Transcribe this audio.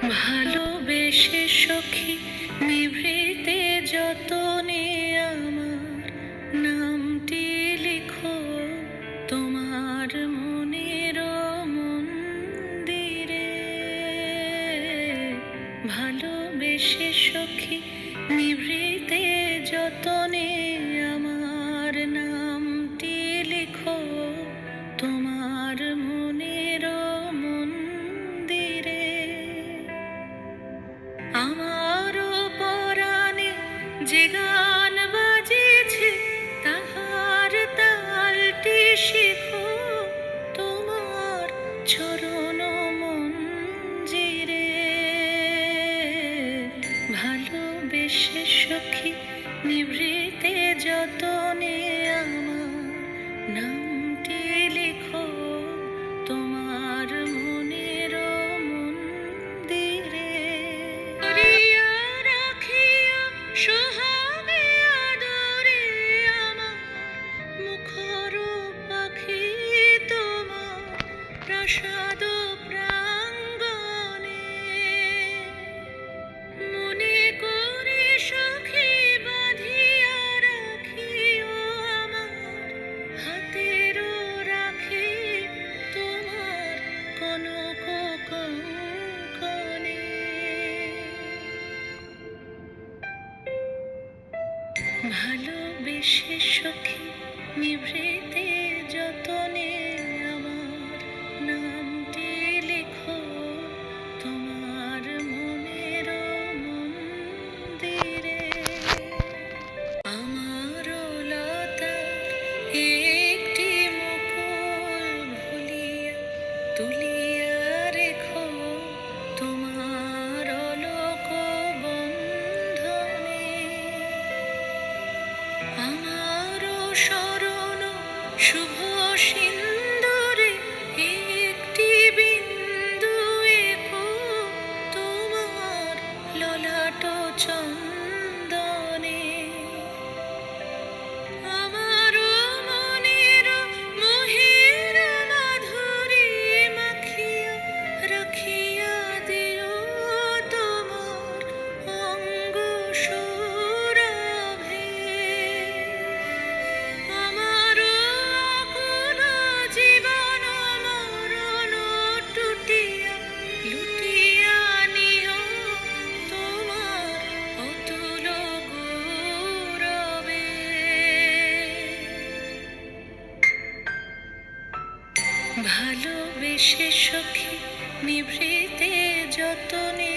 ভালোবেসে সখী নিভৃতে যতনে আমার নামটি লিখো তোমার মনের মন্দিরে। ভালোবেসে সখী নিভৃতে যতনে আমার নামটি লিখো তোমার মনের মন্দিরে। আমারও পরাণে যে গান বাজেছে তাহার তালটি শিখো তোমার চরণ মঞ্জিরে। ভালোবেসে সখী নিভৃতে যতনে আমার নামটি লিখো তোমার মনের মন্দিরে। করিয়া রাখিয়া সোহাগে আদরে আমার মুখর পাখি তোমার প্রাসাদ প্রাঙ্গণে। মনে করে সখী বাঁধিয়া রাখিও আমার হাতেরও রাখি তোমার কনক কঙ্কণে। ভালোবেসে সখী নিভৃতে যতনে আমার নামটি লিখো তোমার মনের মন্দিরে। আমার লতার একটি মুকুল ভুলিয়া তুলিয়া রেখো তোমার অলোক বন্ধনে। আমারও শরণ শুভ সিন্দুরে একটি বিন্দু এঁকো তোমার ললাট চন্দনে। আমারও মনের মোহের মাধুরী মাখিয়া রাখিয়া দিও তোমার অঙ্গ সৌরভে। আমারও আকুল জীবন মরণ টুটিয়া লুটিয়া নিও তোমার অতুল গৌরবে। ভালোবেসে সখী নিভৃতে যতনে